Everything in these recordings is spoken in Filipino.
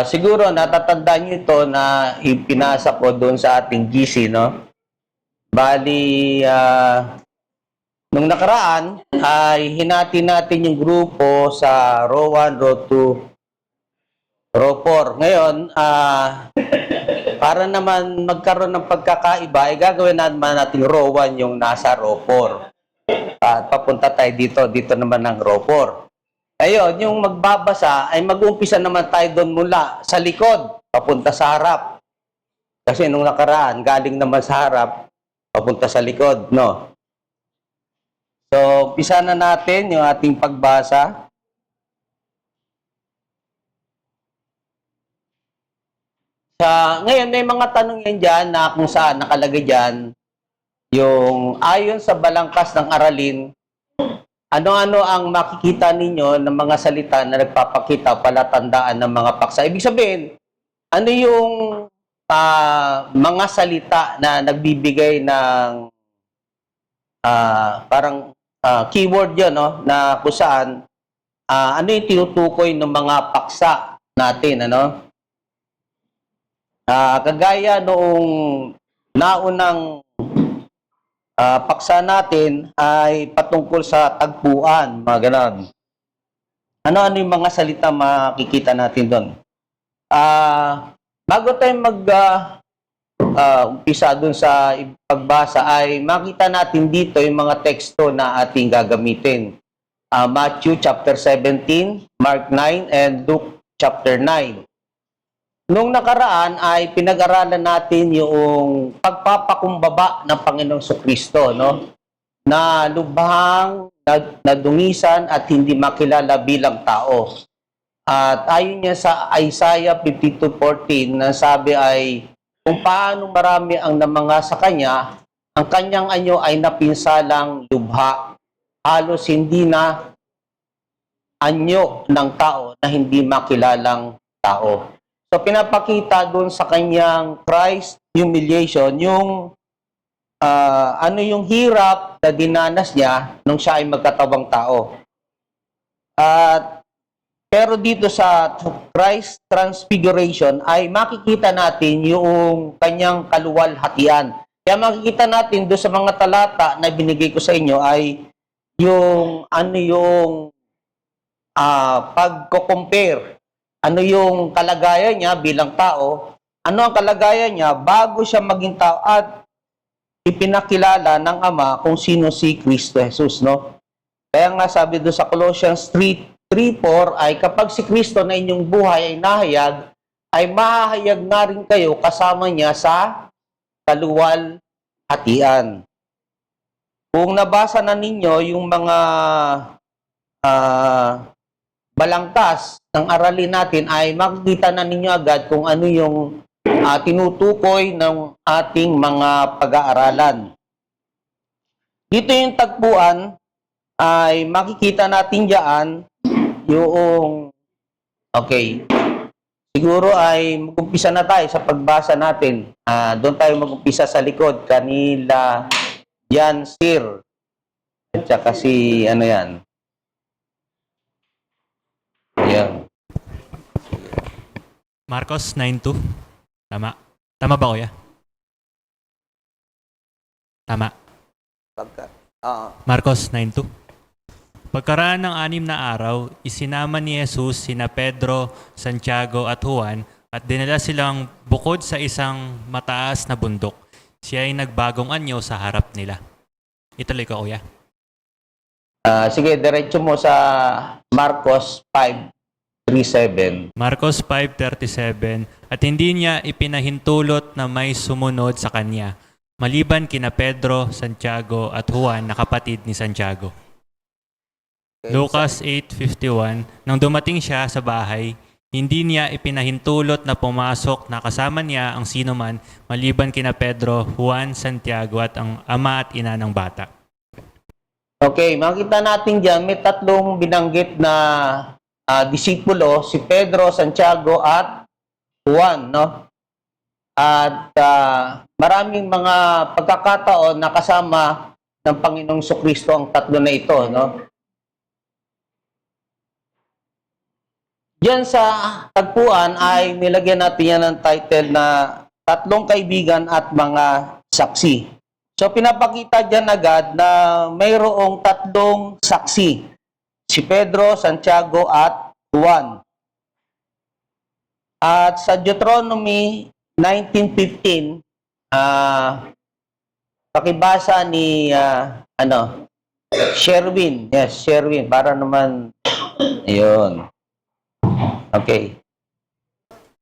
Siguro natatandaan niyo ito na ipinasa ko doon sa ating GC, no? Bali, nung nakaraan ay hinati natin yung grupo sa row 1, row 2, row 4. Ngayon, para naman magkaroon ng pagkakaiba, ay gagawin natin row 1 yung nasa row 4. At papunta tayo dito naman ng row 4. Ayun, yung magbabasa ay mag-uumpisa naman tayo doon mula sa likod, papunta sa harap. Kasi nung nakaraan, galing naman sa harap, papunta sa likod, no? So, umpisa na natin yung ating pagbasa. Ngayon, may mga tanong yan dyan na kung saan nakalagay dyan, yung ayon sa balangkas ng aralin, ano-ano ang makikita ninyo ng mga salita na nagpapakita palatandaan ng mga paksa? Ibig sabihin, ano yung mga salita na nagbibigay ng parang keyword yun, no? Na kung saan, ano yung tinutukoy ng mga paksa natin, ano? Kagaya noong naunang paksa natin ay patungkol sa tagpuan, mga ganon. Ano-ano yung mga salita makikita natin doon? Bago tayo umpisa doon sa pagbasa ay makita natin dito yung mga teksto na ating gagamitin. Matthew chapter 17, Mark 9, and Luke chapter 9. Nung nakaraan ay pinag-aralan natin yung pagpapakumbaba ng Panginoong Kristo, no? Na lubhang, nadungisan at hindi makilala bilang tao. At ayon niya sa Isaiah 52:14 na sabi ay kung paano marami ang namanga sa kanya, ang kanyang anyo ay napinsalang lubha. Halos hindi na anyo ng tao na hindi makilalang tao. So, pinapakita doon sa kanyang Christ humiliation, yung ano yung hirap na dinanas niya nung siya ay magkatawang tao. Pero dito sa Christ Transfiguration ay makikita natin yung kanyang kaluwalhatian. Kaya makikita natin doon sa mga talata na binigay ko sa inyo ay yung ano yung pagko-compare. Ano yung kalagayan niya bilang tao, ano ang kalagayan niya bago siya maging tao at ipinakilala ng Ama kung sino si Kristo Jesus, no? Kaya nga sabi doon sa Colossians 3:4 ay kapag si Kristo na inyong buhay ay nahayag, ay mahahayag na rin kayo kasama niya sa kaluwalhatian. Kung nabasa na ninyo yung mga balangkas ng aralin natin ay makikita na ninyo agad kung ano yung tinutukoy ng ating mga pag-aaralan. Dito yung tagpuan ay makikita natin diyan yung siguro ay mag-umpisa na tayo sa pagbasa natin. Doon tayo mag-umpisa sa likod kanila Jan Sir at saka si ano yan. Ayan. Marcos 9:2. Tama. Tama ba, kuya? Tama. Marcos 9:2. Pagkaraan ng 6 na araw, isinama ni Jesus sina Pedro, Santiago at Juan at dinala silang bukod sa isang mataas na bundok. Siya ay nagbagong anyo sa harap nila. Ituloy ko, kuya. Sige, diretso mo sa Marcos 5:37. Marcos 5:37. At hindi niya ipinahintulot na may sumunod sa kanya, maliban kina Pedro, Santiago at Juan na kapatid ni Santiago. Okay, Lucas 8:51. Nang dumating siya sa bahay, hindi niya ipinahintulot na pumasok na kasama niya ang sinuman maliban kina Pedro, Juan, Santiago at ang ama at ina ng bata. Okay, makita natin dyan, may tatlong binanggit na disipulo, si Pedro, Santiago at Juan, no? At maraming mga pagkakataon na kasama ng Panginoong Kristo ang tatlo na ito, no? Diyan sa tagpuan ay nilagyan natin yan ng title na Tatlong Kaibigan at Mga Saksi. So pinapakita diyan agad na mayroong tatlong saksi. Si Pedro, Santiago at Juan. At sa Deuteronomy 19:15, pakibasa ni Sherwin. Yes, Sherwin. Para naman, ayun. Okay.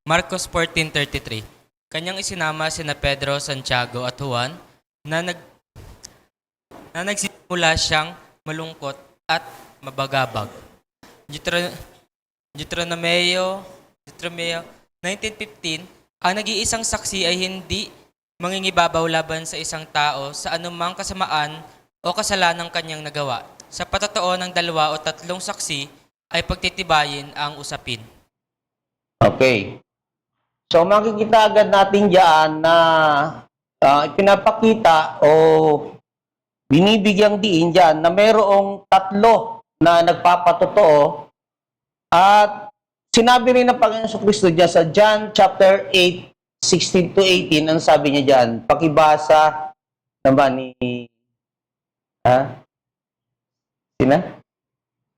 Marcos 14:33. Kanyang isinama sina Pedro, Santiago at Juan na nagsimula siyang malungkot at mabagabag. Deuteronomio 19:15, ang nag-iisang saksi ay hindi mangingibabaw laban sa isang tao sa anumang kasamaan o kasalanang kanyang nagawa. Sa patotoo ng 2 o 3 saksi ay pagtitibayin ang usapin. Okay. So makikita agad natin diyan na ipinapakita o binibigyang diin diyan na mayroong tatlo na nagpapatotoo at sinabi rin ng Panginoon Kristo diyan sa John chapter 8:16 to 18, ang sabi niya diyan, pakibasa naman ni sina?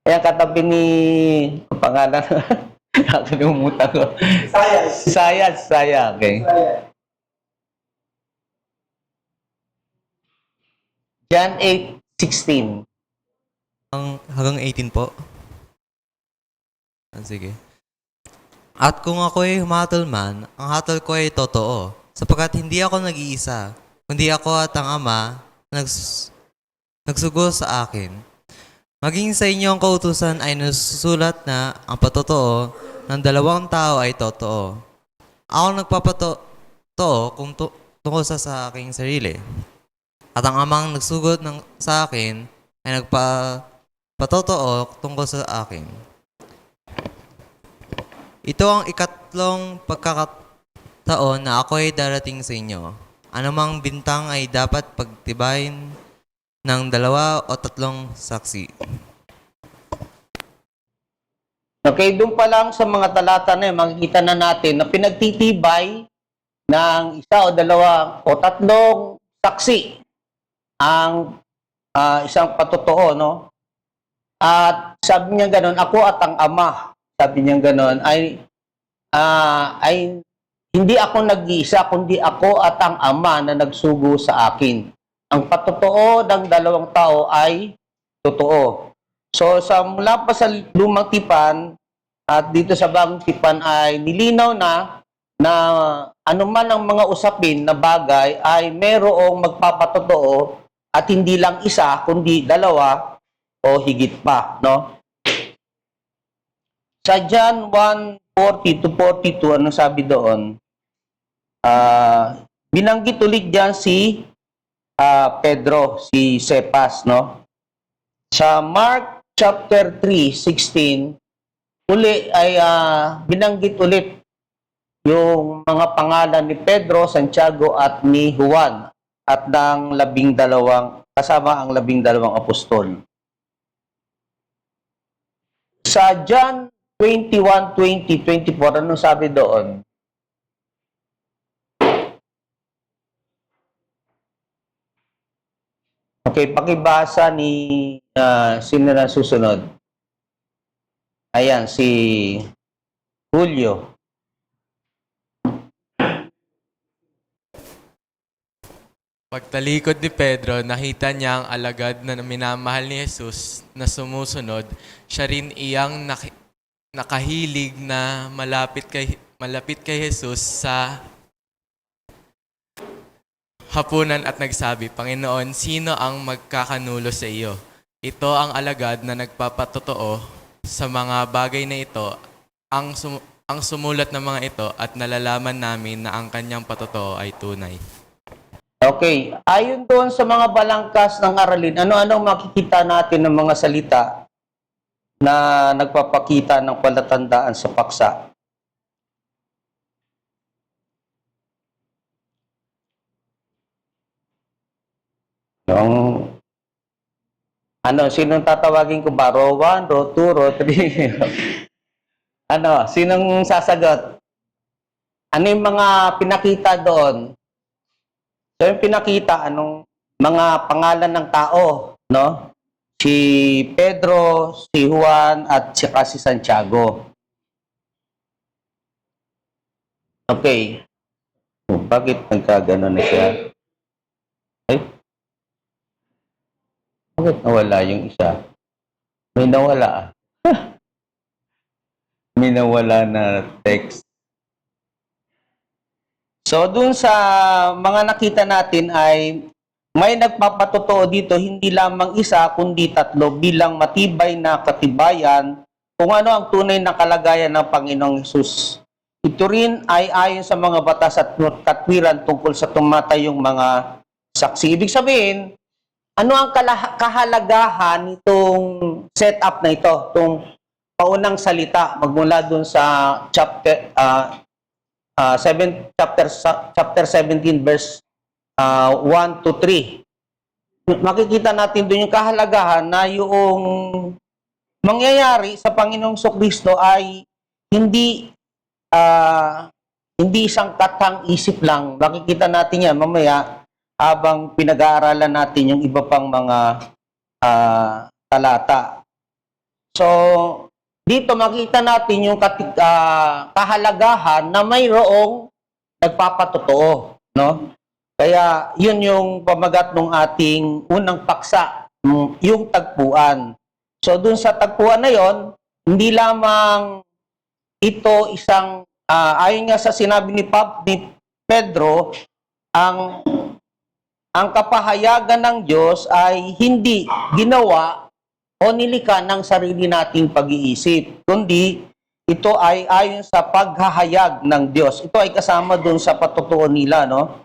Kaya katabi ni ang pangalan nakalimutan ko. Saya. Okay. John 8:16. Hanggang 18 po. Sige. At kung ako'y humatol man, ang hatol ko ay totoo, sapagkat hindi ako nag-iisa, kundi ako at ang Ama nagsugo sa akin. Maging sa inyo ang kautusan ay nasusulat na ang patotoo ng 2 tao ay totoo. Ako nagpapatotoo kung tungkol sa aking sarili. At ang Amang nagsugod sa akin ay nagpapatotoo tungkol sa akin. Ito ang ikatlong pagkakataon na ako ay darating sa inyo. Anumang bintang ay dapat pagtibayin ng 2 o 3 saksi. Okay, doon pa lang sa mga talata na yun, makikita na natin na pinagtitibay ng 1 o 2 o 3 saksi ang isang patotoo, no? At sabi niya gano'n, ako at ang Ama, sabi niya gano'n, ay hindi ako nag-iisa, kundi ako at ang Ama na nagsugo sa akin. Ang patotoo ng 2 tao ay totoo. So, mula pa sa Lumang Tipan at dito sa Bagong Tipan ay nilinaw na anuman ang mga usapin na bagay ay merong magpapatotoo at hindi lang isa, kundi 2 o higit pa, no? Sa John 1:40 to 42, ano sabi doon? Binanggit ulit diyan si Pedro, si Cephas, no? Sa Mark chapter 3:16, uli ay binanggit ulit yung mga pangalan ni Pedro, Santiago at ni Juan at ng 12 kasama ang 12 apostol. Sa John 21:20-24, anong sabi doon? Okay, pakibasa ni sino na susunod? Ayan, si Julio. Pagtalikod ni Pedro, nakita niya ang alagad na minamahal ni Jesus na sumusunod. Siya rin iyang nakahilig na malapit kay Jesus sa hapunan at nagsabi, Panginoon, sino ang magkakanulo sa iyo? Ito ang alagad na nagpapatotoo sa mga bagay na ito, ang sumulat ng mga ito at nalalaman namin na ang kanyang patotoo ay tunay. Okay, ayon doon sa mga balangkas ng aralin, ano-ano makikita natin ng mga salita na nagpapakita ng palatandaan sa paksa? Yung sinong tatawagin ko ba? Row 1, row 2, row 3? Ano, sinong sasagot? Ano yung mga pinakita doon? So yung pinakita, anong mga pangalan ng tao, no? Si Pedro, si Juan, at saka si Santiago. Okay. Bakit nagkagano na siya? Ay, bakit nawala yung isa? May nawala. May nawala na text. So, dun sa mga nakita natin ay may nagpapatotoo dito hindi lamang isa kundi tatlo bilang matibay na katibayan kung ano ang tunay na kalagayan ng Panginoong Hesus. Ito rin ay ayon sa mga batas at katwiran tungkol sa tumatayong mga saksi. Ibig sabihin, ano ang kahalagahan nitong setup na ito, itong paunang salita, magmula dun sa chapter 17 verse 1 to 3. Makikita natin doon yung kahalagahan na yung mangyayari sa Panginoong Kristo ay hindi hindi isang katang isip lang. Makikita natin yan mamaya habang pinag-aaralan natin yung iba pang mga talata. So, dito makita natin yung kahalagahan na mayroong nagpapatotoo, no? Kaya yun yung pamagat ng ating unang paksa, yung tagpuan. So, dun sa tagpuan na yon, hindi lamang ito isang, ayon nga sa sinabi ni Pedro, ang kapahayagan ng Diyos ay hindi ginawa o nilikha ng sarili nating pag-iisip, kundi ito ay ayon sa paghahayag ng Diyos. Ito ay kasama doon sa patutuo nila, no?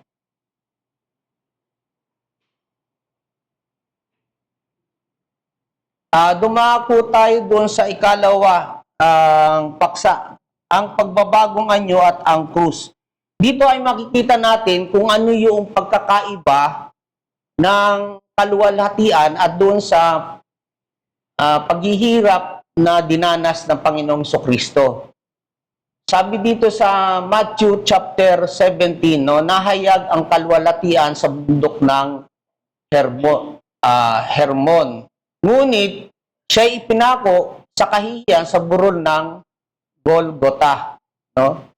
Dumako tayo doon sa ikalawa, ang paksa, ang pagbabagong anyo at ang krus. Dito ay makikita natin kung ano yung pagkakaiba ng kaluwalhatian at doon sa paghihirap na dinanas ng Panginoong Kristo. Sabi dito sa Matthew chapter 17, no, nahayag ang kaluwalhatian sa bundok ng Hermon. Ngunit siya ipinako sa kahihiyan sa burol ng Golgotha, no?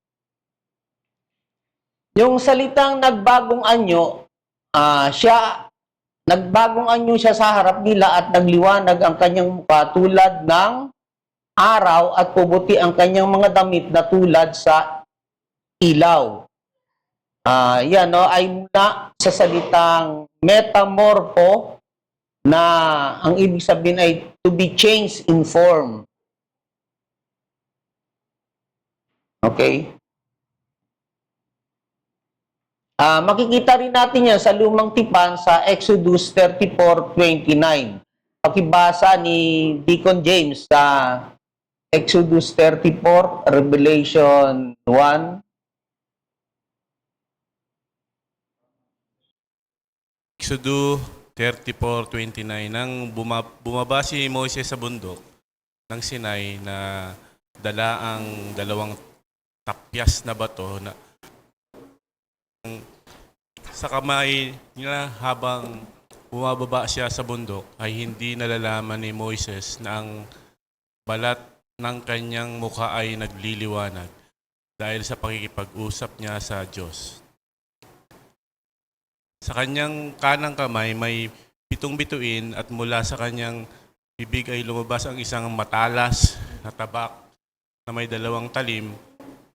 Yung salitang nagbagong anyo, nagbagong anyo siya sa harap nila at nagliwanag ang kanyang mukha tulad ng araw at pubuti ang kanyang mga damit na tulad sa ilaw. Yan, no, ay mula sa salitang metamorpho na ang ibig sabihin ay to be changed in form. Okay? Makikita rin natin yan sa lumang tipan sa Exodus 34:29. Pakibasa ni Deacon James sa Exodus 34, Revelation 1. Exodus 34:29 nang bumaba si Moises sa bundok ng Sinai na dala ang dalawang tapyas na bato na sa kamay niya habang bumababa siya sa bundok ay hindi nalalaman ni Moises na ang balat ng kanyang mukha ay nagliliwanag dahil sa pakikipag-usap niya sa Diyos. Sa kanyang kanang kamay may 7 bituin at mula sa kanyang bibig ay lumabas ang isang matalas na tabak na may 2 talim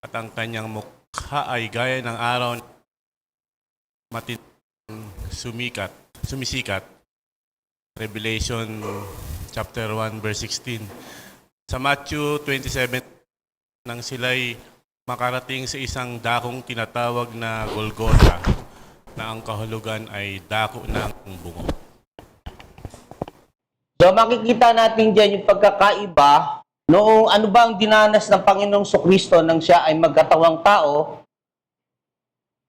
at ang kanyang mukha ay gaya ng araw sumisikat. Revelation chapter 1 verse 16. Sa Matthew 27 nang sila'y makarating sa isang dakong tinatawag na Golgotha na ang kahulugan ay dako ng bungo. So makikita natin dyan yung pagkakaiba noong ano ba ang dinanas ng Panginoong Kristo nang siya ay magkatawang tao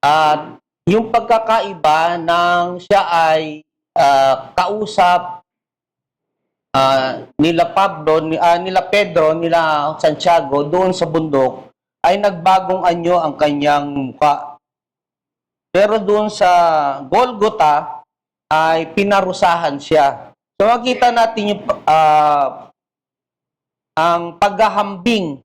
at yung pagkakaiba nang siya ay kausap nila Pedro, nila Santiago doon sa bundok ay nagbagong anyo ang kanyang mukha. Pero doon sa Golgotha ay pinarusahan siya. So makita natin yung ang paghahambing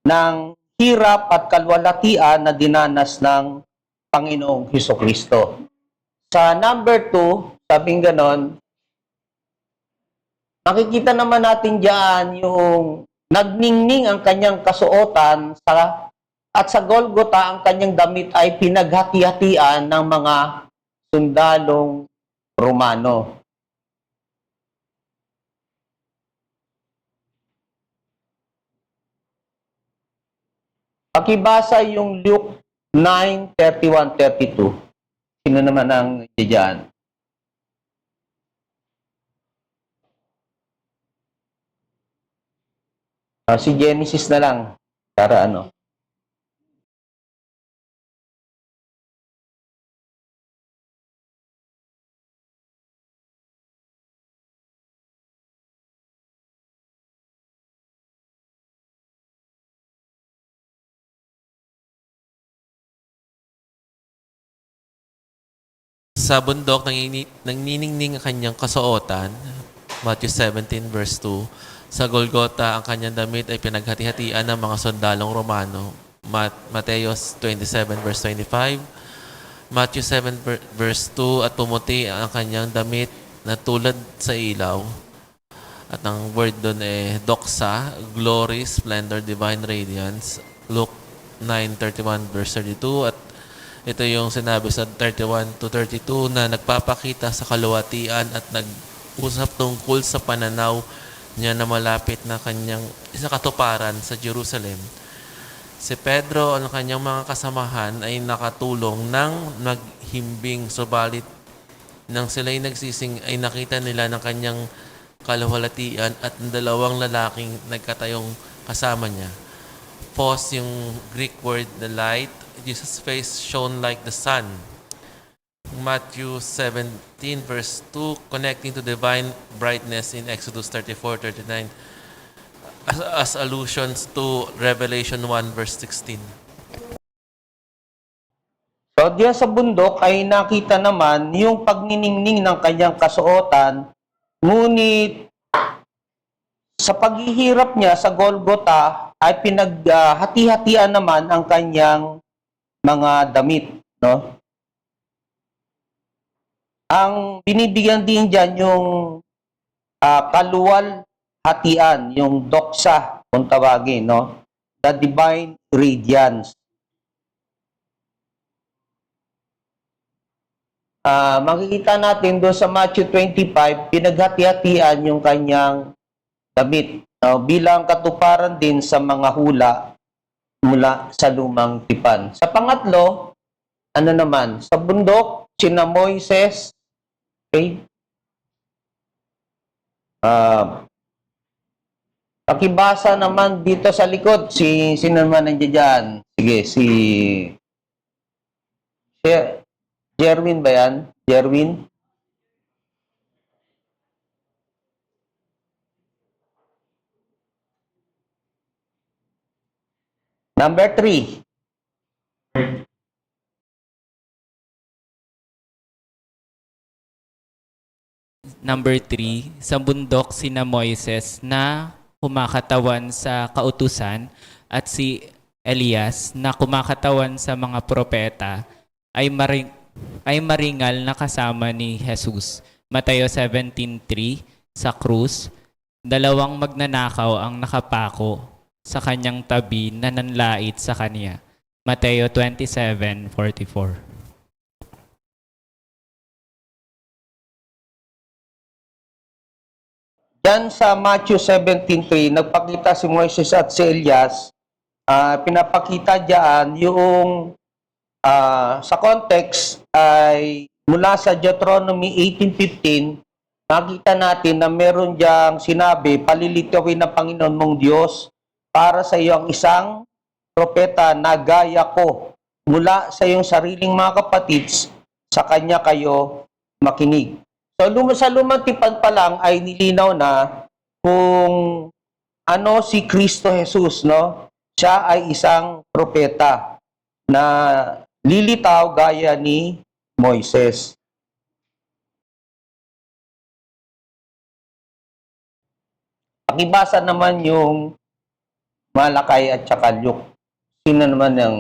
ng hirap at kalwalatian na dinanas ng Panginoong Hesukristo. Sa number 2, sabing ganon, makikita naman natin diyan yung nagningning ang kanyang kasuotan at sa Golgotha ang kanyang damit ay pinaghati-hatian ng mga sundalong Romano. Pakibasa yung Luke 9:31-32. Sino naman ang diyan? Si Genesis na lang para ano. Sa bundok, nangniningning ang kanyang kasuotan, Matthew 17 verse 2. Sa Golgotha, ang kanyang damit ay pinaghati-hatian ng mga sundalong Romano, Mateo 27 verse 25. Matthew 7 verse 2, at pumuti ang kanyang damit na tulad sa ilaw. At ang word doon doxa, glory, splendor, divine radiance. Luke 9:31 verse 32, at ito yung sinabi sa 31-32 na nagpapakita sa kaluwatian at nag-usap tungkol sa pananaw niya na malapit na kanyang katuparan sa Jerusalem. Si Pedro at ang kanyang mga kasamahan ay nakatulong ng naghimbing, subalit nang sila'y nagsising ay nakita nila ng kanyang kaluwalhatian at ang dalawang lalaking nagkatayong kasama niya. Pause yung Greek word, the light. Jesus' face shone like the sun. Matthew 17 verse 2, connecting to divine brightness in Exodus 34-39 as allusions to Revelation 1 verse 16. So diyan sa bundok ay nakita naman yung pagniningning ng kanyang kasuotan, ngunit sa paghihirap niya sa Golgotha ay pinaghati-hatian naman ang kanyang mga damit, no? Ang binibigyan din diyan yung kaluwalhatian, yung doxa kung tawagin, no? The divine radiance. Makikita natin doon sa Matthew 25, pinaghati-hatian yung kanyang damit, no? Bilang katuparan din sa mga hula mula sa lumang tipan. Sa pangatlo, ano naman, sa bundok, sina Moises, okay? Pakibasa naman dito sa likod, sino naman nandiyan dyan? Sige, si Jerwin ba yan? Jerwin? Number 3. Number 3, sa bundok sina Moises na kumakatawan sa kautusan at si Elias na kumakatawan sa mga propeta ay maringal na kasama ni Jesus. Mateo 17:3, sa krus, dalawang magnanakaw ang nakapako sa kanyang tabi na nanlait sa kanya. Mateo 27:44. Diyan sa Matthew 17:3, nagpakita si Moises at si Elias. Pinapakita diyan yung sa context ay mula sa Deuteronomy 18:15, makita natin na meron diyang sinabi, palilitawin ng Panginoon mong Diyos para sa iyo ang isang propeta na gaya ko mula sa iyong sariling mga kapatid, sa kanya kayo makinig. So sa lumang tipan pa lang ay nilinaw na kung ano si Kristo Jesus, no? Siya ay isang propeta na lilitaw gaya ni Moises. Pakibasa naman yung Malakay at saka Luke. Sino naman yung...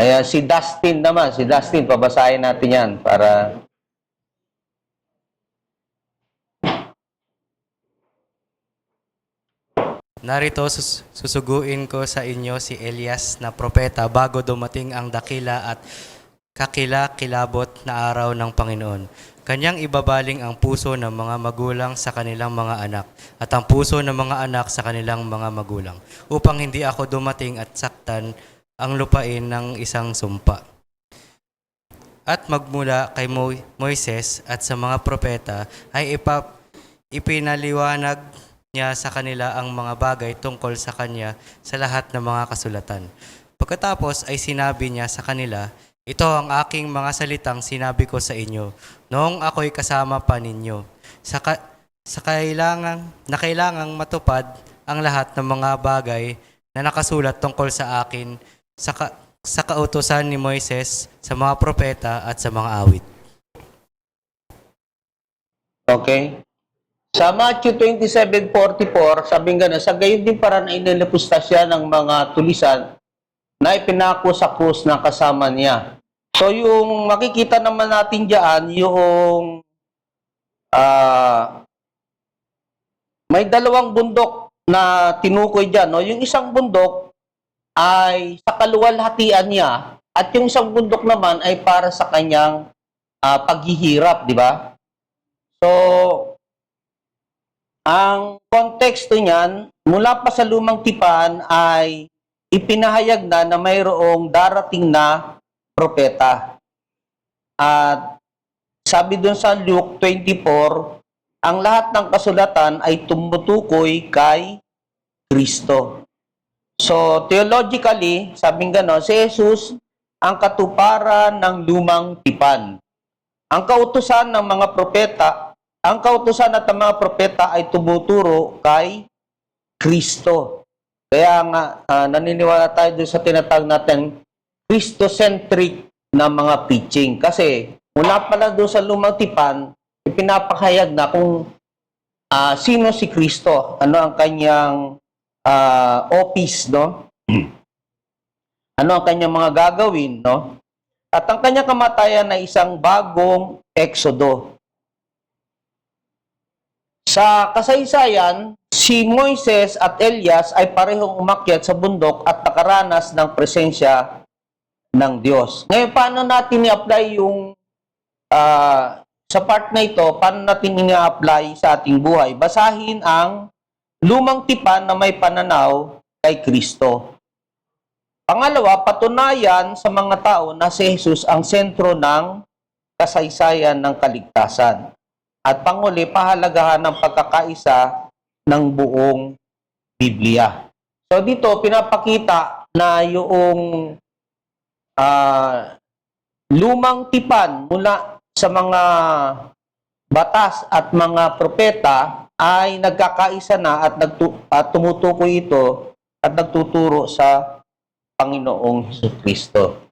Ayan, si Dustin naman. Si Dustin, pabasahin natin yan para... Narito susuguin ko sa inyo si Elias na propeta bago dumating ang dakila at kakilakilabot na araw ng Panginoon. Kanyang ibabaling ang puso ng mga magulang sa kanilang mga anak at ang puso ng mga anak sa kanilang mga magulang upang hindi ako dumating at saktan ang lupain ng isang sumpa. At magmula kay Moises at sa mga propeta ay ipinaliwanag niya sa kanila ang mga bagay tungkol sa kanya sa lahat ng mga kasulatan. Pagkatapos ay sinabi niya sa kanila, ito ang aking mga salitang sinabi ko sa inyo noong ako'y kasama pa ninyo. Kailangang matupad ang lahat ng mga bagay na nakasulat tungkol sa akin sa kautusan ni Moises, sa mga propeta at sa mga awit. Okay? Sa Matthew 27:44, sabi nga na, sa gayon din paraan ay nilipusta siya ng mga tulisan na ipinako sa krus na kasama niya. So yung makikita naman natin diyan, yung may dalawang bundok na tinukoy diyan, no? Yung isang bundok ay sa kaluwalhatian niya at yung isang bundok naman ay para sa kanyang paghihirap, di ba? So ang konteksto niyan, mula pa sa lumang tipan ay ipinahayag na mayroong darating na propeta. At sabi dun sa Luke 24, ang lahat ng kasulatan ay tumutukoy kay Kristo. So, theologically, sabing gano'n, si Jesus ang katuparan ng lumang tipan. Ang kautusan ng mga propeta, ang kautusan at ang mga propeta ay tumuturo kay Kristo. Kaya nga, naniniwala tayo doon sa tinatawag natin Christocentric na mga preaching. Kasi mula pala doon sa lumang tipan, ipinapahayag na kung sino si Kristo, ano ang kanyang office, no? Ano ang kanyang mga gagawin, no? At ang kanyang kamatayan ay isang bagong eksodo. Sa kasaysayan, si Moises at Elias ay parehong umakyat sa bundok at nakaranas ng presensya ng Diyos. Ngayon, paano natin i-apply yung sa part na ito, paano natin i-apply sa ating buhay? Basahin ang lumang tipan na may pananaw kay Kristo. Pangalawa, patunayan sa mga tao na si Jesus ang sentro ng kasaysayan ng kaligtasan. At panghuli, pahalagahan ng pagkakaisa ng buong Biblia. So dito, pinapakita na yung lumang tipan mula sa mga batas at mga propeta ay nagkakaisa na at tumutukoy ito at nagtuturo sa Panginoong Jesucristo.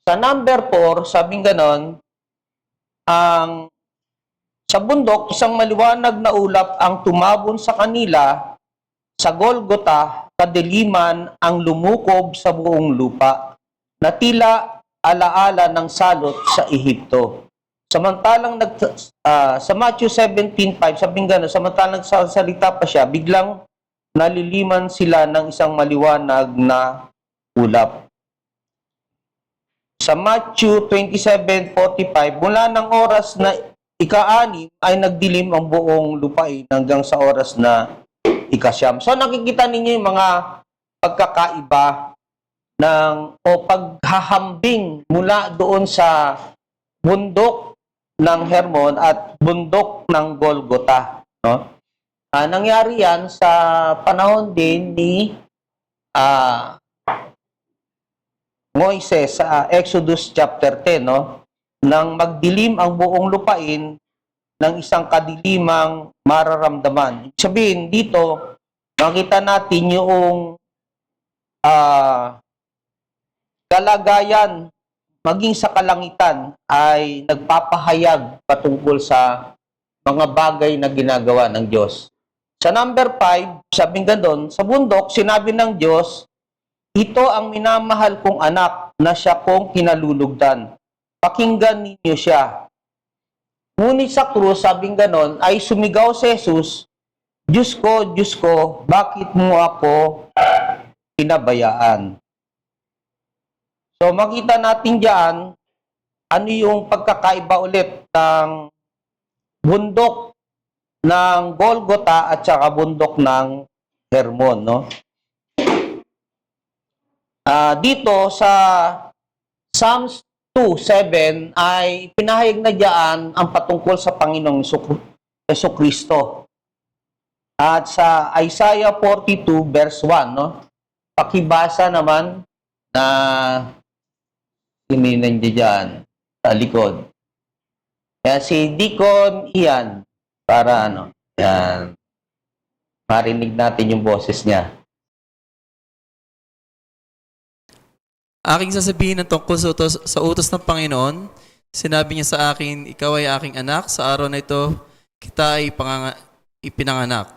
Sa number 4, sabing ganon, sa bundok, isang maliwanag na ulap ang tumabon sa kanila. Sa Golgota, kadiliman ang lumukob sa buong lupa, na tila alaala ng salot sa Ehipto. Samantalang sa Matthew 17:5, sabing gano'n, samantalang nagsasalita pa siya, biglang naliliman sila ng isang maliwanag na ulap. Sa Matthew 27:45, mula ng oras na ika-6 ay nagdilim ang buong lupain hanggang sa oras na ika-9. So nakikita ninyo yung mga pagkakaiba o paghahambing mula doon sa bundok ng Hermon at bundok ng Golgota, no? Nangyari yan sa panahon din ni Moises sa Exodus chapter 10, no? Nang magdilim ang buong lupain ng isang kadilimang mararamdaman. Ibig sabihin, dito, makita natin yung kalagayan, maging sa kalangitan, ay nagpapahayag patungkol sa mga bagay na ginagawa ng Diyos. Sa number 5, sabing ganoon, sa bundok, sinabi ng Diyos, ito ang minamahal kong anak na siya kong kinalulugdan. Pakinggan ninyo siya. Ngunit sa krus, sabing ganoon, ay sumigaw si Jesus, Diyos ko, bakit mo ako pinabayaan? So makita natin diyan ano yung pagkakaiba ulit ng bundok ng Golgota at saka bundok ng Hermon, no? Dito sa Psalms 2:7 ay pinahayag na diyan ang patungkol sa Panginoong Jesucristo. At sa Isaiah 42 verse 1, no? Pakibasa naman na hininan dyan sa likod. Kaya si Deacon Ian, para yan, marinig natin yung boses niya. Aking sasabihin ng tungkol sa utos ng Panginoon, sinabi niya sa akin, ikaw ay aking anak, sa araw na ito, kita ay ipinanganak.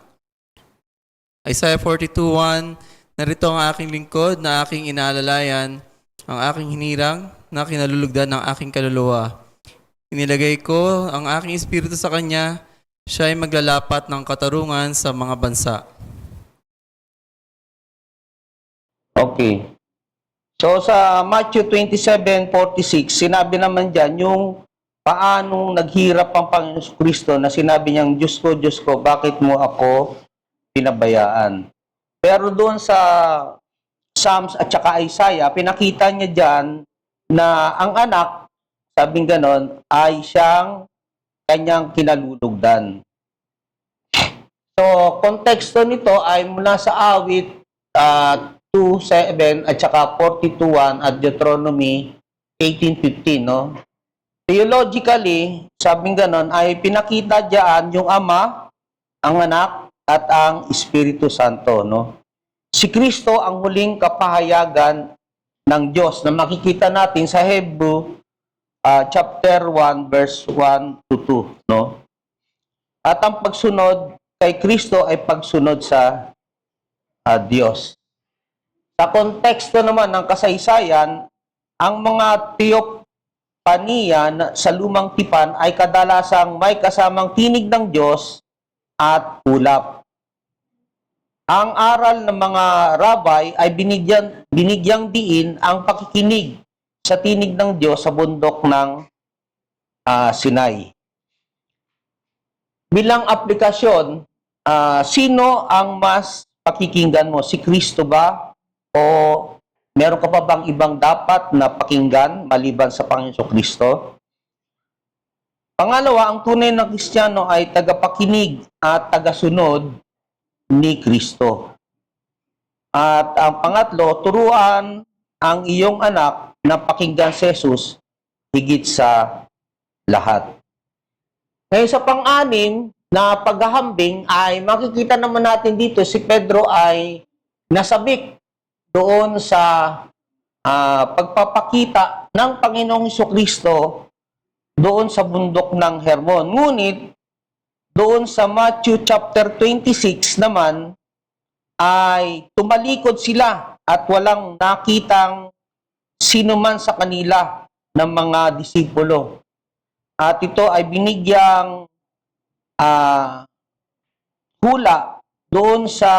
Isaiah 42:1, narito ang aking lingkod na aking inaalalayan, ang aking hinirang na kinalulugdan ng aking kaluluwa. Inilagay ko ang aking espiritu sa kanya, siya ay maglalapat ng katarungan sa mga bansa. Okay. So sa Matthew 27:46, sinabi naman dyan yung paanong naghirap ang Panginoon Kristo na sinabi niyang, Diyos ko, bakit mo ako pinabayaan? Pero doon sa Psalms at saka Isaiah, pinakita niya dyan na ang anak, sabing ganon, ay siyang kanyang kinalulugdan. So, konteksto nito ay mula sa awit 2:7 at saka 42:1 at Deuteronomy 18:15, no? Theologically, sabing ganon, ay pinakita diyan yung Ama, ang Anak, at ang Espiritu Santo, no? Si Kristo ang huling kapahayagan ng Diyos na makikita natin sa Hebrew chapter 1 verse 1 to 2, no? At ang pagsunod kay Kristo ay pagsunod sa Diyos. Sa konteksto naman ng kasaysayan, ang mga teopaniya sa lumang tipan ay kadalasang may kasamang tinig ng Diyos at ulap. Ang aral ng mga rabay ay binigyang diin ang pakikinig sa tinig ng Diyos sa bundok ng Sinai. Bilang aplikasyon, sino ang mas pakikinggan mo? Si Kristo ba? O meron ka pa bang ibang dapat na pakinggan maliban sa Panginoon Kristo? Pangalawa, ang tunay na Kristiyano ay tagapakinig at tagasunod ni Kristo. At ang pangatlo, turuan ang iyong anak na pakinggan si Jesus higit sa lahat. Ngayon sa pang-anim na paghahambing ay makikita naman natin dito si Pedro ay nasabik doon sa pagpapakita ng Panginoong Jesucristo doon sa bundok ng Hermon. Ngunit doon sa Matthew chapter 26 naman, ay tumalikod sila at walang nakitang sino man sa kanila ng mga disipulo. At ito ay binigyang hula doon sa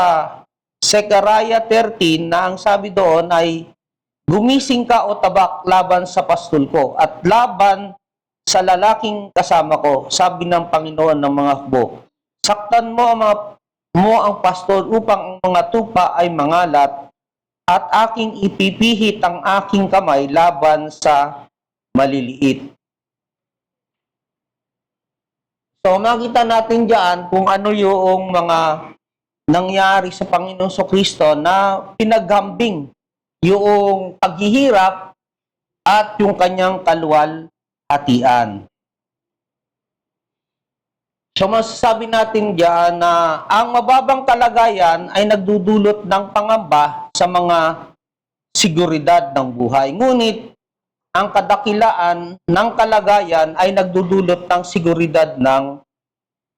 Zechariah 13 na ang sabi doon ay, gumising ka o tabak laban sa pastol ko at laban sa lalaking kasama ko, sabi ng Panginoon ng mga hukbo. Saktan mo ang pastol upang ang mga tupa ay mangalat at aking ipipihit ang aking kamay laban sa maliliit. So makita natin diyan kung ano yung mga nangyari sa Panginoon Kristo na pinaghambing yung paghihirap at yung kanyang kaluwalhatian. So masasabi natin diyan na ang mababang kalagayan ay nagdudulot ng pangamba sa mga seguridad ng buhay. Ngunit ang kadakilaan ng kalagayan ay nagdudulot ng seguridad ng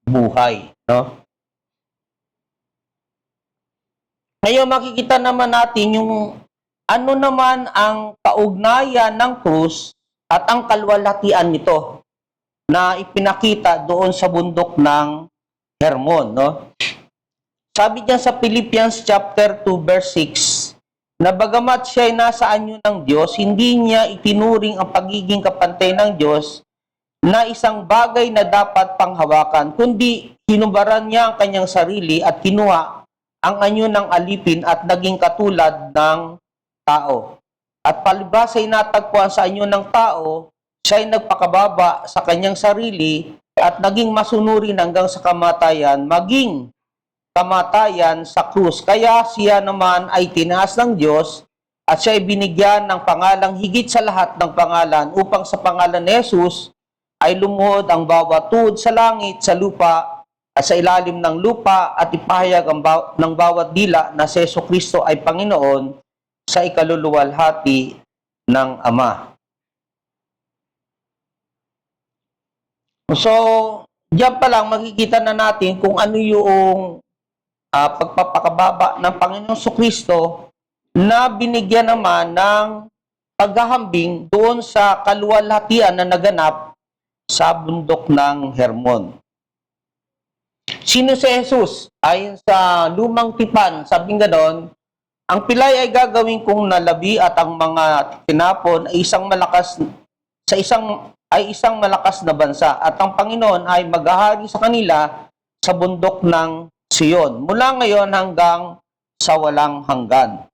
buhay, no? Ngayon makikita naman natin yung ano naman ang kaugnayan ng krus at ang kalwalhatian nito na ipinakita doon sa bundok ng Hermon, no? Sabi diyan sa Philippians chapter 2 verse 6 na bagamat siya ay nasa anyo ng Diyos, hindi niya itinuring ang pagiging kapantay ng Diyos na isang bagay na dapat panghawakan, kundi hinubaran niya ang kanyang sarili at kinuha ang anyo ng alipin at naging katulad ng tao. At palibhasa ay natagpuan sa anyo ng tao, siya ay nagpakababa sa kanyang sarili at naging masunurin hanggang sa kamatayan, maging kamatayan sa krus. Kaya siya naman ay tinaas ng Diyos at siya ay binigyan ng pangalang higit sa lahat ng pangalan upang sa pangalan ni Jesus ay lumuhod ang bawat tuhod sa langit, sa lupa at sa ilalim ng lupa at ipahayag ng bawat dila na si Jesucristo ay Panginoon sa ikaluluwalhati ng Ama. So, diyan pa lang makikita na natin kung ano yung pagpapakababa ng Panginoong Jesucristo na binigyan naman ng paghahambing doon sa kaluwalhatian na naganap sa bundok ng Hermon. Sino si Jesus? Ayon sa lumang tipan, sabing ganon, ang pilay ay gagawin kong nalabi at ang mga tinapon ay isang malakas na bansa at ang Panginoon ay maghahari sa kanila sa bundok ng Sion mula ngayon hanggang sa walang hanggan.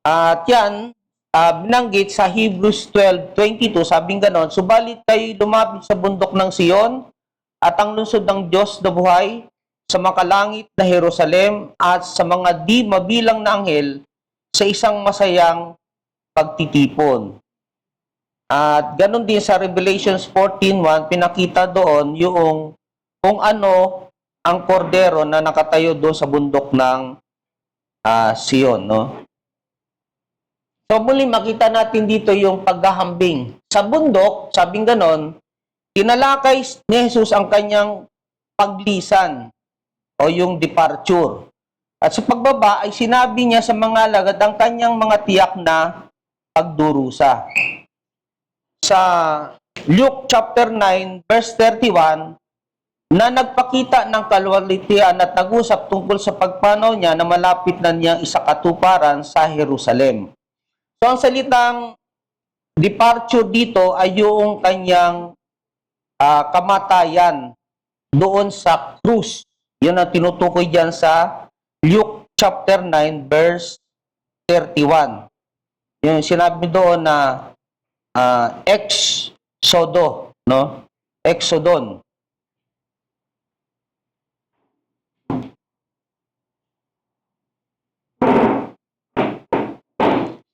At yan, binanggit sa Hebrews 12:22, sabing ganon, subalit kayo lumapit sa bundok ng Sion at ang lungsod ng Diyos na buhay sa makalangit na Jerusalem at sa mga di mabilang na anghel sa isang masayang pagtitipon. At ganon din sa Revelations 14:1, pinakita doon yung kung ano ang kordero na nakatayo doon sa bundok ng Sion, no? So muli makita natin dito yung paghahambing. Sa bundok, sabing ganon, tinalakay ni Jesus ang kanyang paglisan o yung departure. At sa pagbaba ay sinabi niya sa mga alagad ang kanyang mga tiyak na pagdurusa. Sa Luke chapter 9 verse 31 na nagpakita ng kaluwalhatian at nag-usap tungkol sa pagpanaw niya na malapit na niyang isakatuparan sa Jerusalem. So ang salitang departure dito ay yung kanyang kamatayan doon sa krus. Yun ang tinutukoy dyan sa Luke chapter 9 verse 31. Yung sinabi doon na exodo, no? Exodon.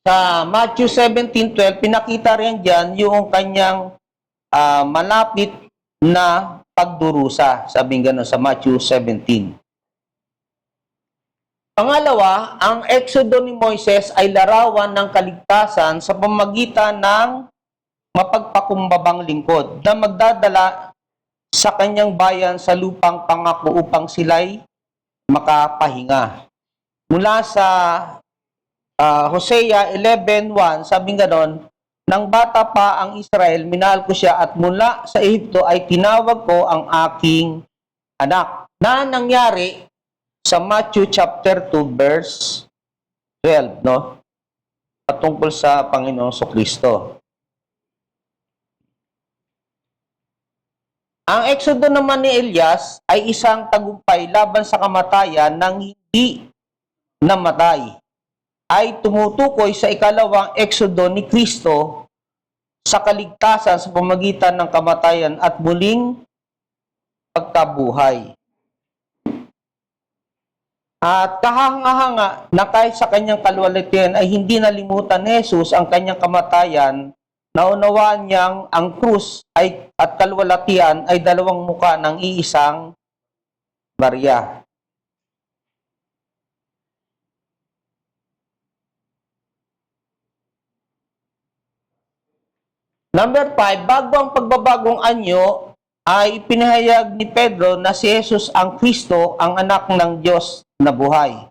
Sa Matthew 17:12, pinakita rin dyan yung kanyang malapit na pagdurusa. Sabing gano'n sa Matthew 17. Pangalawa, ang Exodo ni Moises ay larawan ng kaligtasan sa pamamagitan ng mapagpakumbabang lingkod na magdadala sa kanyang bayan sa lupang pangako upang sila'y makapahinga. Mula sa Hosea 11:1, sabing ganon, nang bata pa ang Israel, minahal ko siya at mula sa Ehipto ay tinawag ko ang aking anak. Na nangyari sa Matthew chapter 2 verse 12, no? Patungkol sa Panginoong Jesucristo. Ang Exodo naman ni Elias ay isang tagumpay laban sa kamatayan ng hindi namatay. Ay tumutukoy sa ikalawang Exodo ni Kristo sa kaligtasan sa pamamagitan ng kamatayan at muling pagkabuhay. At kahanga-hanga na kahit sa kanyang kaluwalhatian ay hindi nalimutan ni Jesus ang kanyang kamatayan naunawaan niyang ang krus at kalwalatian ay dalawang muka ng iisang barya. Number 5, bago ang pagbabagong anyo, ay ipinahayag ni Pedro na si Jesus ang Kristo, ang anak ng Diyos na buhay.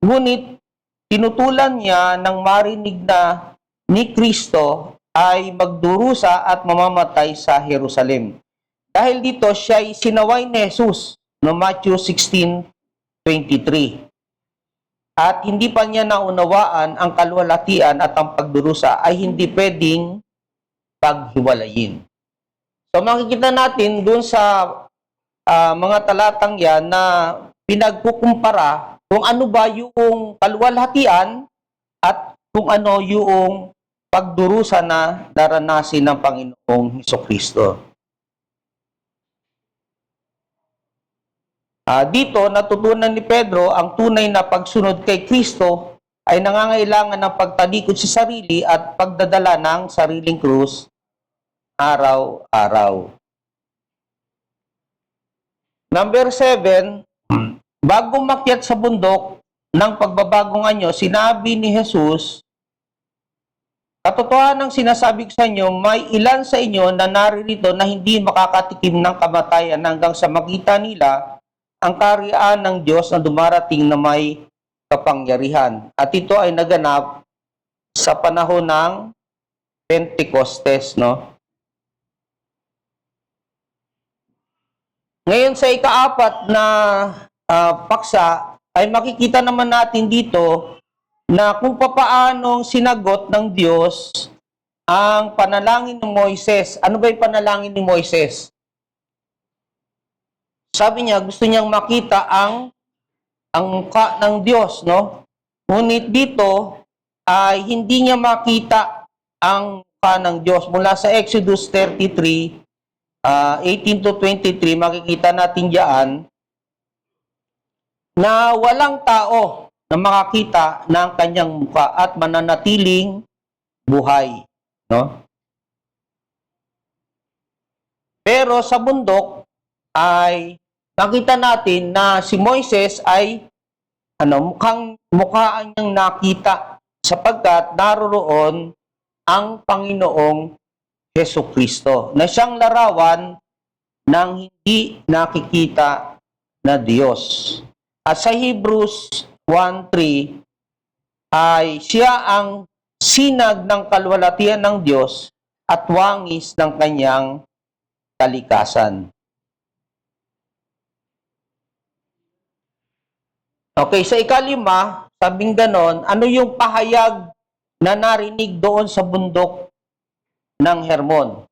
Ngunit, tinutulan niya ng marinig na ni Kristo ay magdurusa at mamamatay sa Jerusalem. Dahil dito, siya ay sinaway ni Jesus no Matthew 16:23. At hindi pa niya naunawaan ang kalwalatian at ang pagdurusa ay hindi pwedeng paghiwalayin. So makikita natin doon sa mga talatang yan na pinagkukumpara kung ano ba yung kalwalhatian at kung ano yung pagdurusa na daranasin ng Panginoong Hesukristo. Dito, natutunan ni Pedro ang tunay na pagsunod kay Kristo ay nangangailangan ng pagtalikod sa sarili at pagdadala ng sariling krus araw-araw. Number 7, bago makyat sa bundok ng pagbabagong anyo, sinabi ni Jesus, katotohanan ng sinasabi ko sa inyo, may ilan sa inyo na naririto na hindi makakatikim ng kamatayan hanggang sa makita nila ang kaharian ng Diyos na dumarating na may kapangyarihan. At ito ay naganap sa panahon ng Pentecostes, no? Ngayon sa ika-4 na paksa ay makikita naman natin dito na kung papaanong sinagot ng Diyos ang panalangin ng Moises. Ano ba yung panalangin ni Moises? Sabi niya, gusto niyang makita ang mukha ng Diyos, no? Ngunit dito ay hindi niya makita ang mukha ng Diyos. Mula sa Exodus 33, 18 to 23, makikita natin diyan na walang tao na makakita ng kanyang mukha at mananatiling buhay, no? Pero sa bundok ay nakita natin na si Moises ay mukhaan niyang nakita sapagkat naroroon ang Panginoong Hesukristo na siyang larawan ng hindi nakikita na Diyos. At sa Hebrews 1:3 ay siya ang sinag ng kalwalatian ng Diyos at wangis ng kanyang kalikasan. Okay, sa ika-5, sabing ganon, ano yung pahayag na narinig doon sa bundok ng Hermon?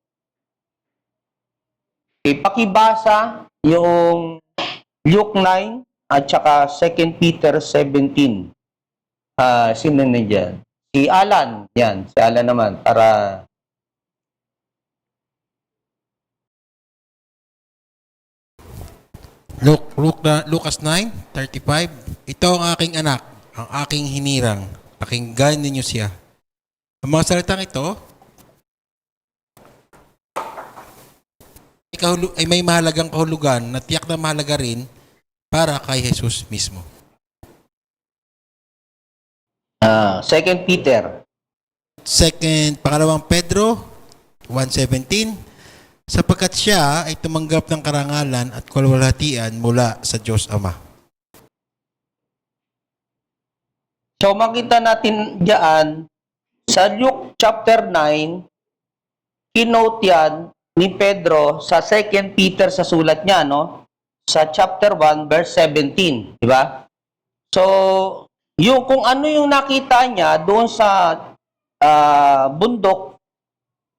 Okay, pakibasa yung Luke 9 at saka 2 Peter 17. Sino na dyan? Si Alan. Yan, si Alan naman. Para Lucas 9:35. Ito ang aking anak, ang aking hinirang. Pakinggan ninyo siya. Ang mga salitang ito ay may mahalagang kahulugan na tiyak na mahalaga rin para kay Jesus mismo. 2 Peter. Pangalawang Pedro 1:17, sapagkat siya ay tumanggap ng karangalan at kalwalhatian mula sa Diyos Ama. So makita natin diyan sa Luke chapter 9, kinote yan ni Pedro sa 2 Peter sa sulat niya, no? Sa chapter 1 verse 17, di ba? So, yung kung ano yung nakita niya doon sa bundok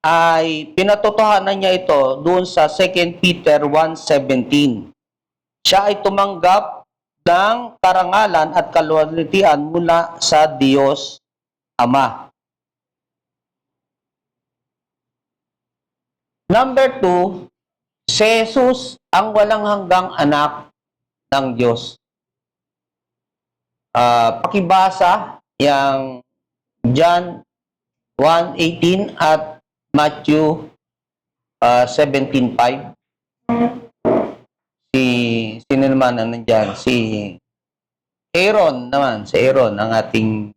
ay pinatotohanan niya ito doon sa 2 Peter 1:17. Siya ay tumanggap ng karangalan at kalwalhatian mula sa Diyos Ama. Number 2, si Jesus ang walang hanggang anak ng Diyos. Pakibasa yang John 1:18 at Matthew 17:5. Sino naman ang nandyan? Si Aaron naman. Si Aaron, ang ating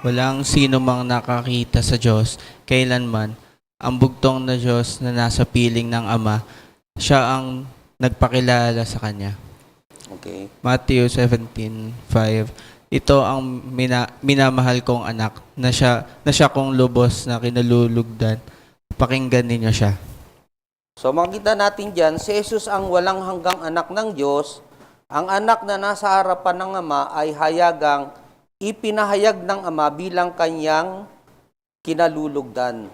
Walang sino mang nakakita sa Diyos kailanman. Ang bugtong na Diyos na nasa piling ng Ama, siya ang nagpakilala sa Kanya. okay. Matthew 17:5. Ito ang minamahal kong anak na siya kong lubos na kinalulugdan. Pakinggan ninyo siya. So makita natin dyan, si Jesus ang walang hanggang anak ng Diyos. Ang anak na nasa harapan ng Ama ay hayagang ipinahayag ng Ama bilang kanyang kinalulugdan.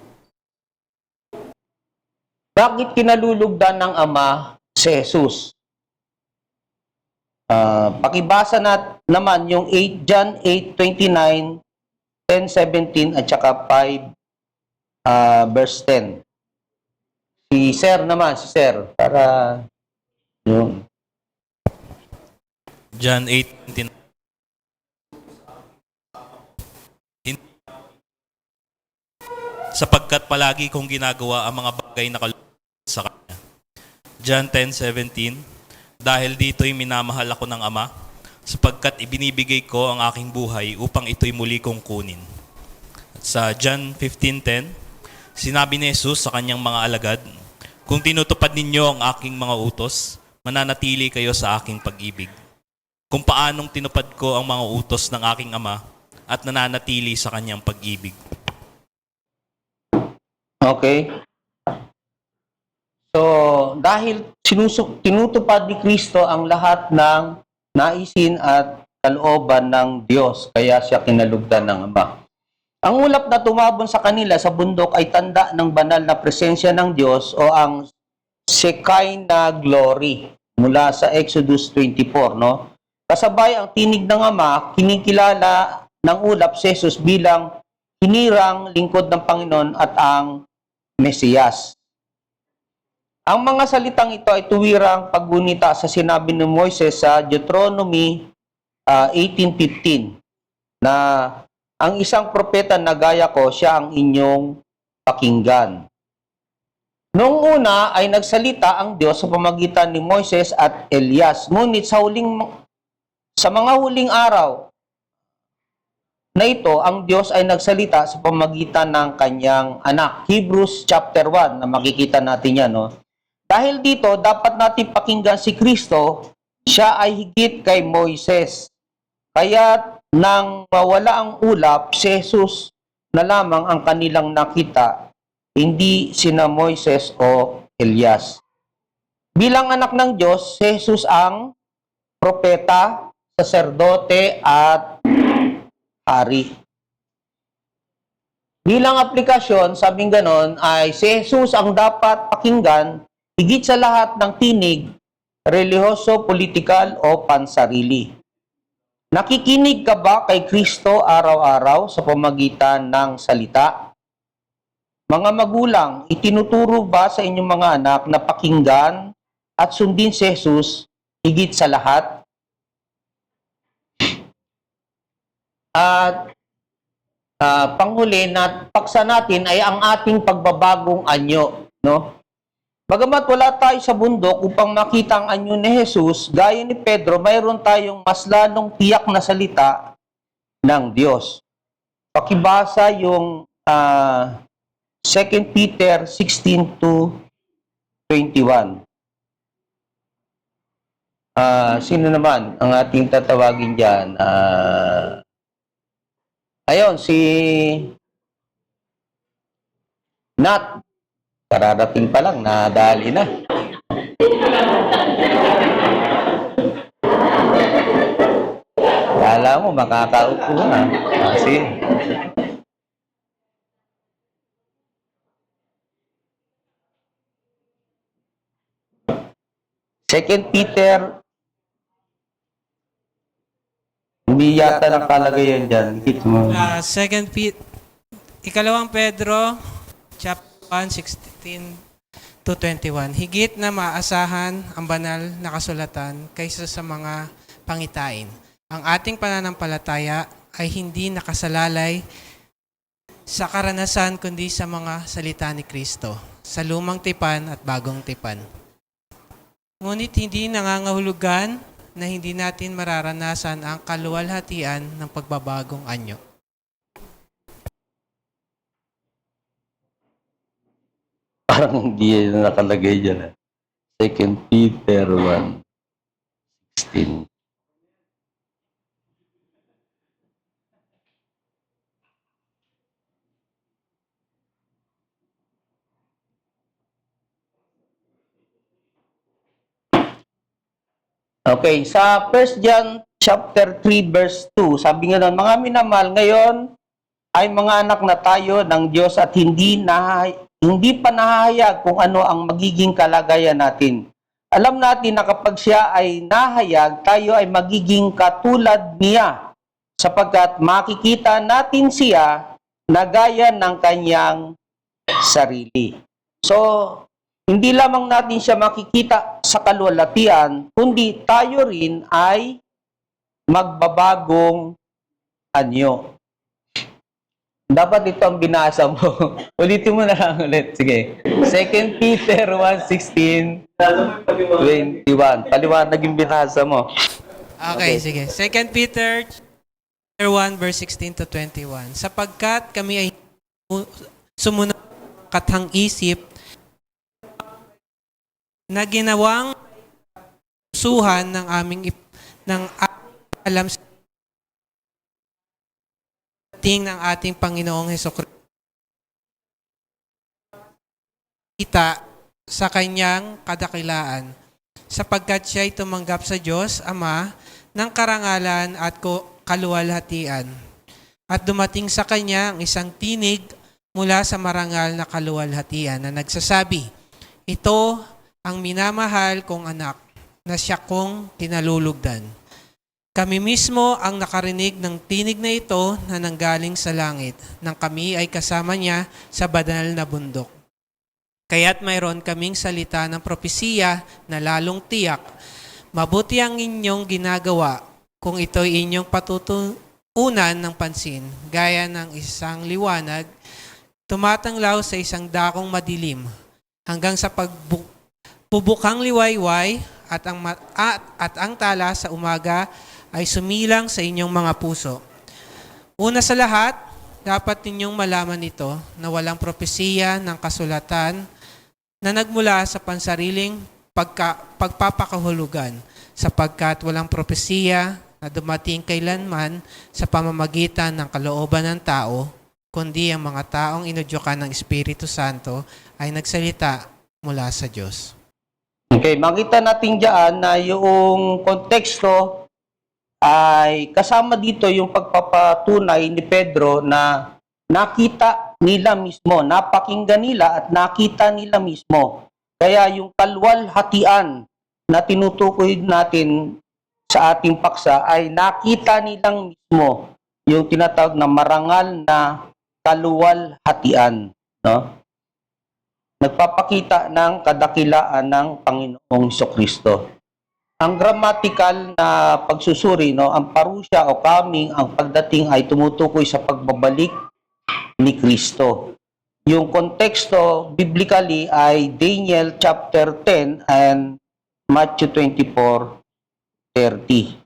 Bakit kinalulugdan ng Ama si Jesus? Pakibasa naman yung John 8:29, 10:17 at saka 5 verse 10. Si Sir naman, para yun. John 8:29. Sapagkat palagi kong ginagawa ang mga bagay na kalulugdan sa Kanya. John 10:17. Dahil dito'y minamahal ako ng Ama, sapagkat ibinibigay ko ang aking buhay upang ito'y muli kong kunin. At sa John 15:10, sinabi ni Jesus sa kanyang mga alagad, kung tinutupad ninyo ang aking mga utos, mananatili kayo sa aking pag-ibig. Kung paanong tinupad ko ang mga utos ng aking Ama at nananatili sa kanyang pag-ibig. Okay? So, dahil tinutupad ni Kristo ang lahat ng naisin at kalooban ng Diyos, kaya siya kinalugdan ng Ama. Ang ulap na tumabon sa kanila sa bundok ay tanda ng banal na presensya ng Diyos o ang Shekinah glory mula sa Exodus 24, no? Kasabay ang tinig ng Ama, kinikilala ng ulap si Jesus bilang hinirang lingkod ng Panginoon at ang Mesiyas. Ang mga salitang ito ay tuwirang paggunita sa sinabi ni Moises sa Deuteronomy 18:15 na ang isang propeta na gaya ko, siya ang inyong pakinggan. Noong una ay nagsalita ang Diyos sa pamamagitan ni Moises at Elias. Ngunit sa mga huling araw na ito, ang Diyos ay nagsalita sa pamamagitan ng kanyang anak. Hebrews chapter 1, na makikita natin yan, no? Dahil dito, dapat natin pakinggan si Kristo, siya ay higit kay Moises. Kaya nang mawala ang ulap, si Jesus na lamang ang kanilang nakita, hindi sina Moises o Elias. Bilang anak ng Diyos, si Jesus ang propeta, saserdote at hari. Bilang aplikasyon, sabing ganon, ay si Jesus ang dapat pakinggan higit sa lahat ng tinig, relihiyoso, politikal o pansarili. Nakikinig ka ba kay Kristo araw-araw sa pamamagitan ng salita? Mga magulang, itinuturo ba sa inyong mga anak na pakinggan at sundin si Jesus higit sa lahat? At panghuli na paksa natin ay ang ating pagbabagong anyo, no? Bagamat wala tayo sa bundok upang makita ang anyo ni Jesus, gaya ni Pedro, mayroon tayong mas lalong tiyak na salita ng Diyos. Pakibasa yung 2 Peter 16:21. Sino naman ang ating tatawagin dyan? Ayun, si Nat. Kararating pa lang, nadali na. Kala mo, makakaupo na. Kasi, Second Peter, hindi yata nakalagay yan dyan. Second Ikalawang Pedro, chapter 1:16 to 21. Higit na maasahan ang banal na kasulatan kaysa sa mga pangitain. Ang ating pananampalataya ay hindi nakasalalay sa karanasan kundi sa mga salita ni Kristo, sa lumang tipan at bagong tipan. Ngunit hindi nangangahulugan na hindi natin mararanasan ang kaluwalhatian ng pagbabagong anyo. Parang hindi yan nakalagay dyan. 2 Peter 1:16. Okay, sa 1 John chapter 3 verse 2, sabi nga doon, mga minamahal, ngayon ay mga anak na tayo ng Diyos at hindi pa nahahayag kung ano ang magiging kalagayan natin. Alam natin na kapag siya ay nahayag, tayo ay magiging katulad niya sapagkat makikita natin siya na gaya ng kanyang sarili. So, hindi lamang natin siya makikita sa kaluwalhatian, kundi tayo rin ay magbabagong anyo. Dapat ito ang binasa mo. Ulitin mo na lang ulit. Sige. 2 Peter 1:16, 21. Paliwanag yung binasa mo. Okay, sige. 2 Peter 1 verse 16 to 21. Sapagkat kami ay sumunod katang isip na ginawang suhan ng aming alam sa ting ng ating Panginoong Hesukristo. Kita sa kanyang kadakilaan sapagkat siya ay tumanggap sa Diyos Ama ng karangalan at kaluwalhatian. At dumating sa kanya ang isang tinig mula sa marangal na kaluwalhatian na nagsasabi, ito ang minamahal kong anak na siya kong kinalulugdan. Kami mismo ang nakarinig ng tinig na ito na nanggaling sa langit nang kami ay kasama niya sa banal na bundok. Kaya't mayroon kaming salita ng propesiya na lalong tiyak. Mabuti ang inyong ginagawa kung ito'y inyong patutuunan ng pansin, gaya ng isang liwanag, tumatanglaw sa isang dakong madilim, hanggang sa pagbubukang liwayway at ang tala sa umaga ay sumilang sa inyong mga puso. Una sa lahat, dapat ninyong malaman ito na walang propesiya ng kasulatan na nagmula sa pansariling pagpapakahulugan, sapagkat walang propesiya na dumating kailanman sa pamamagitan ng kalooban ng tao, kundi ang mga taong inudyukan ng Espiritu Santo ay nagsalita mula sa Diyos. Okay, makita natin dyan na yung konteksto ay kasama dito yung pagpapatunay ni Pedro na nakita nila mismo, napakinggan nila at nakita nila mismo. Kaya yung kaluwalhatian na tinutukoy natin sa ating paksa ay nakita nilang mismo yung tinatawag na marangal na kaluwalhatian. No? Nagpapakita ng kadakilaan ng Panginoong Jesucristo. Ang grammatical na pagsusuri, no, ang parusya o coming, ang pagdating ay tumutukoy sa pagbabalik ni Kristo. Yung konteksto biblically ay Daniel chapter 10 and Matthew 24:30.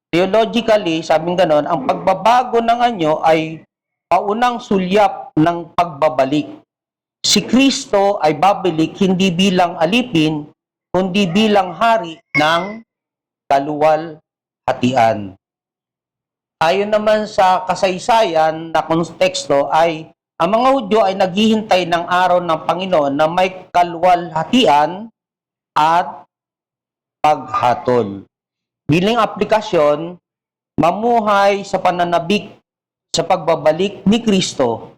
Theologically, sabing ganon, ang pagbabago ng anyo ay paunang sulyap ng pagbabalik. Si Kristo ay babalik hindi bilang alipin, kundi bilang hari ng kaluwalhatian. Ayon naman sa kasaysayan na konteksto ay ang mga Hudyo ay naghihintay ng araw ng Panginoon na may kaluwalhatian at paghatol. Bilang aplikasyon, mamuhay sa pananabik sa pagbabalik ni Kristo,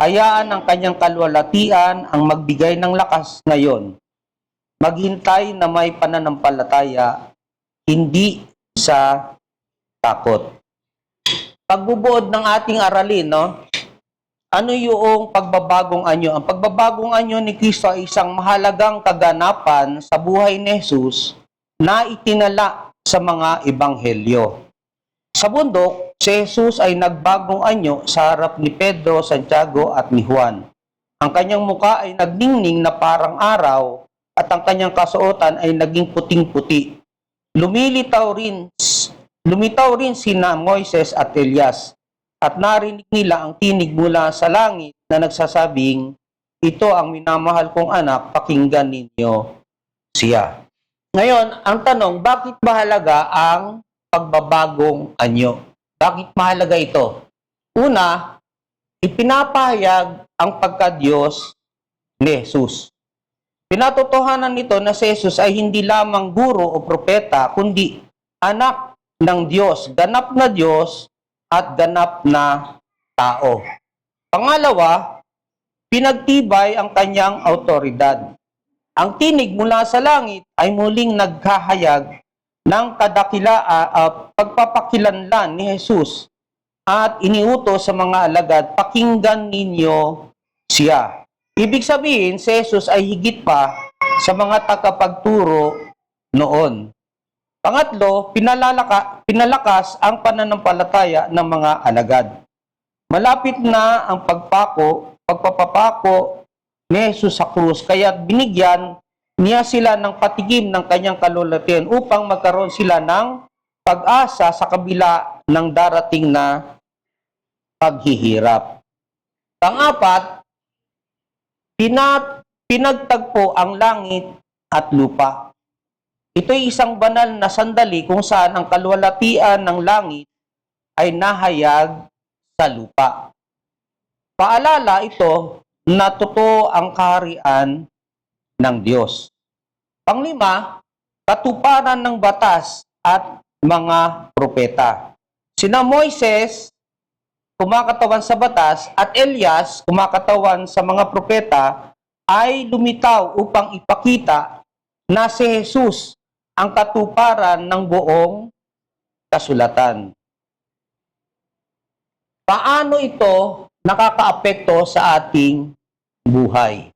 hayaan ang kanyang kaluwalhatian ang magbigay ng lakas ngayon. Maghintay na may pananampalataya, hindi sa takot. Pagbubuod ng ating aralin, no? ano yung pagbabagong anyo? Ang pagbabagong anyo ni Kristo ay isang mahalagang kaganapan sa buhay ni Jesus na itinala sa mga ebanghelyo. Sa bundok, si Jesus ay nagbagong anyo sa harap ni Pedro, Santiago at ni Juan. Ang kanyang muka ay nagningning na parang araw at ang kanyang kasuotan ay naging puting-puti. Lumitaw rin sina Moises at Elias at narinig nila ang tinig mula sa langit na nagsasabing, "Ito ang minamahal kong anak, pakinggan ninyo siya." Ngayon, ang tanong, bakit mahalaga ang pagbabagong anyo? Bakit mahalaga ito? Una, ipinapahayag ang pagka-Diyos ni Jesus. Pinatotohanan nito na si Jesus ay hindi lamang guro o propeta, kundi anak ng Diyos, ganap na Diyos at ganap na tao. Pangalawa, pinagtibay ang kanyang autoridad. Ang tinig mula sa langit ay muling nagkahayag ng pagpapakilanlan ni Jesus at iniutos sa mga alagad, "Pakinggan ninyo siya." Ibig sabihin, si Jesus ay higit pa sa mga tagapagturo noon. Pangatlo, pinalakas ang pananampalataya ng mga alagad. Malapit na ang pagpapapako ni Jesus sa krus, kaya binigyan niya sila ng patikim ng kanyang kalulatian upang magkaroon sila ng pag-asa sa kabila ng darating na paghihirap. Pang-apat, pinagtagpo ang langit at lupa. Ito'y isang banal na sandali kung saan ang kaluwalhatian ng langit ay nahayag sa lupa. Paalala ito na totoo ang kaharian ng Diyos. Panglima, katuparan ng batas at mga propeta. Sina Moises, kumakatawan sa batas, at Elias, kumakatawan sa mga propeta, ay lumitaw upang ipakita na si Jesus ang katuparan ng buong kasulatan. Paano ito nakakaapekto sa ating buhay?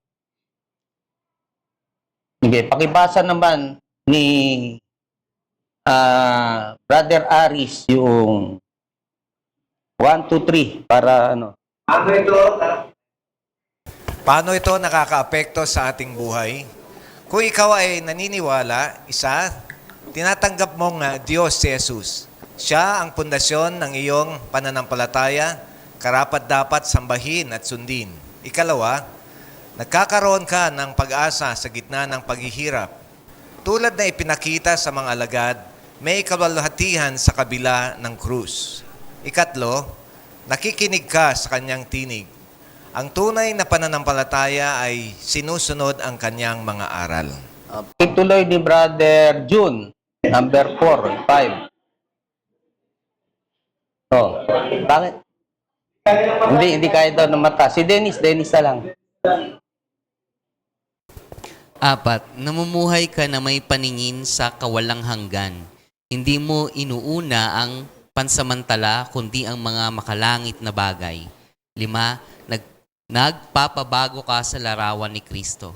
Okay, pakibasa naman ni Brother Aris yung 1, 2, 3 para ano. Paano ito nakakaapekto sa ating buhay? Kung ikaw ay naniniwala, isa, tinatanggap mong Diyos si Jesus. Siya ang pundasyon ng iyong pananampalataya, karapat-dapat sambahin at sundin. Ikalawa, nagkakaroon ka ng pag-asa sa gitna ng paghihirap. Tulad na ipinakita sa mga alagad, may kaluwalhatian sa kabila ng krus. Ikatlo, nakikinig ka sa kanyang tinig. Ang tunay na pananampalataya ay sinusunod ang kanyang mga aral. Ituloy ni Brother June, number 4, 5. Oh, bakit? Hindi kaya daw ng mata. Si Dennis na lang. 4, namumuhay ka na may paningin sa kawalang hanggan. Hindi mo inuuna ang pansamantala, kundi ang mga makalangit na bagay. 5, nagpapabago ka sa larawan ni Kristo.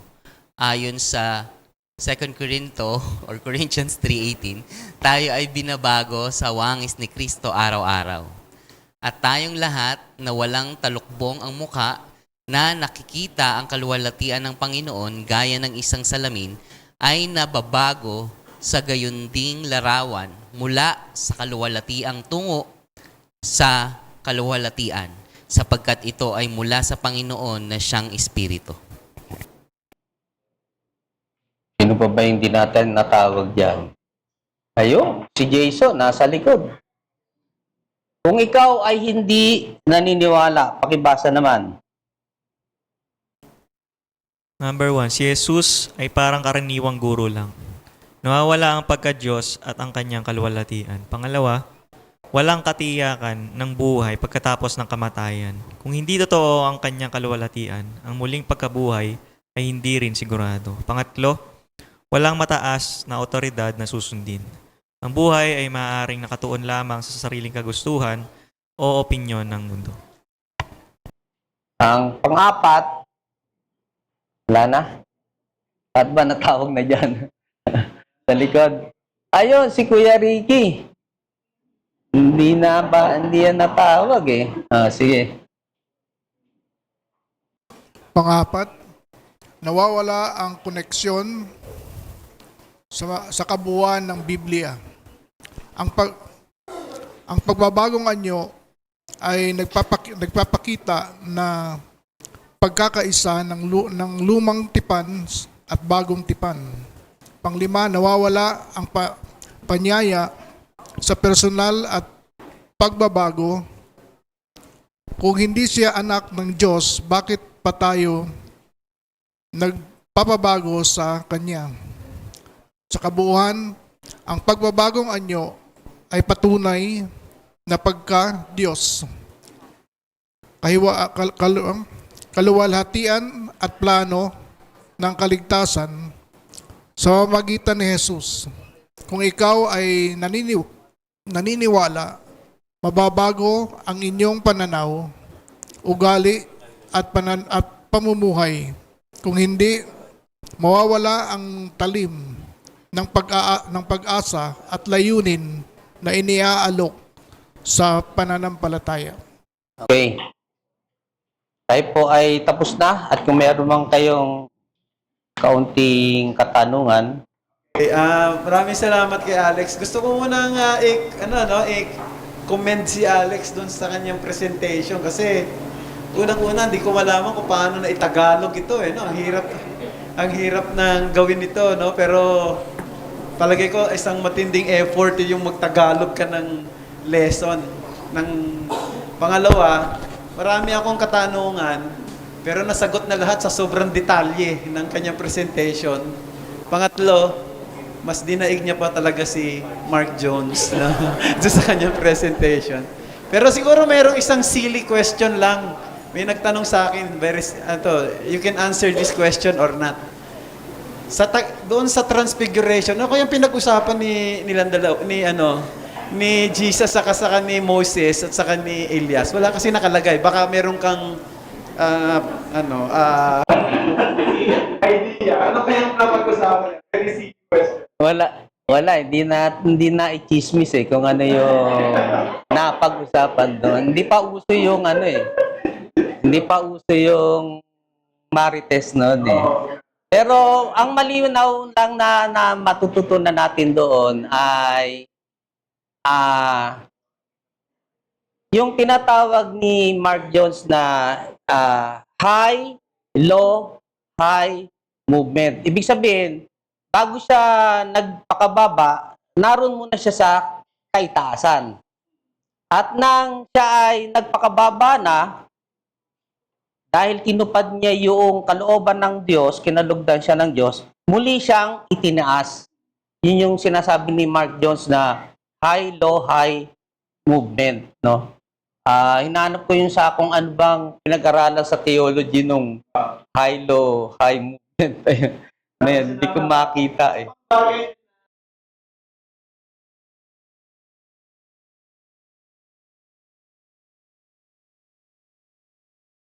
Ayon sa 2 Corinthians 3:18, tayo ay binabago sa wangis ni Kristo araw-araw. At tayong lahat na walang talukbong ang muka, na nakikita ang kaluwalhatian ng Panginoon gaya ng isang salamin, ay nababago sa gayunding larawan mula sa kaluwalhatiang tungo sa kaluwalhatian, sapagkat ito ay mula sa Panginoon na siyang Espiritu. Sino pa ba hindi natin natawag dyan? Ayun, si Jason, nasa likod. Kung ikaw ay hindi naniniwala, pakibasa naman. Number 1, si Jesus ay parang karaniwang guro lang. Nawawala ang pagka-Diyos at ang kanyang kaluwalhatian. Pangalawa, walang katiyakan ng buhay pagkatapos ng kamatayan. Kung hindi totoo ang kanyang kaluwalhatian, ang muling pagkabuhay ay hindi rin sigurado. Pangatlo, walang mataas na otoridad na susundin. Ang buhay ay maaaring nakatuon lamang sa sariling kagustuhan o opinyon ng mundo. Ang pang-apat, wala na. At ba natawag na dyan? Sa likod. Ayun, si Kuya Ricky. Hindi yan natawag eh. Sige. Pang-apat, nawawala ang koneksyon sa kabuuan ng Biblia. Ang pagbabagong anyo ay nagpapakita na pagkakaisa ng lumang tipan at bagong tipan. Panglima, nawawala ang panyaya sa personal at pagbabago. Kung hindi siya anak ng Diyos, bakit pa tayo nagpapabago sa Kanya? Sa kabuuan, ang pagbabagong anyo ay patunay na pagka-Diyos. Kaluwalhatian at plano ng kaligtasan sa pamamagitan ni Jesus. Kung ikaw ay naniniwala, mababago ang inyong pananaw, ugali at pamumuhay. Kung hindi, mawawala ang talim ng pag-asa at layunin na iniaalok sa pananampalataya. Okay. Tayo po ay tapos na at kung meron mang kayong kaunting katanungan. Okay, maraming salamat kay Alex. Gusto ko munang i-commend si Alex doon sa kanyang presentation kasi unang-una hindi ko malaman kung paano na itagalog ito no. Ang hirap nang gawin ito no, pero palagay ko isang matinding effort yung magtagalog ka ng lesson. Pangalawa, marami akong katanungan pero nasagot na lahat sa sobrang detalye ng kanyang presentation. Pangatlo, mas dinaig niya pa talaga si Mark Jones doon sa kanyang presentation. Pero siguro mayroong isang silly question lang. May nagtanong sa akin, you can answer this question or not. Doon sa transfiguration, ano yung pinag-usapan ni Jesus saka ni Moses at saka ni Elias? Wala kasi nakalagay. Baka meron kang idea. Ano kayang napag-usapan? Very silly question. Wala, hindi na i-chismis kung ano yung napag-usapan doon. Hindi pa uso yung Hindi pa uso yung marites noon Pero ang malinaw lang na matututunan natin doon ay yung tinatawag ni Mark Jones na high, low, high movement. Ibig sabihin, bago siya nagpakababa, naroon muna siya sa kaitaasan. At nang siya ay nagpakababa na, dahil tinupad niya yung kalooban ng Diyos, kinalugdan siya ng Diyos, muli siyang itinaas. Yun yung sinasabi ni Mark Jones na high, low, high movement. No? Hinahanap ko yung sa kung ano bang pinag-aralan sa theology nung high, low, high movement. Hindi ko makita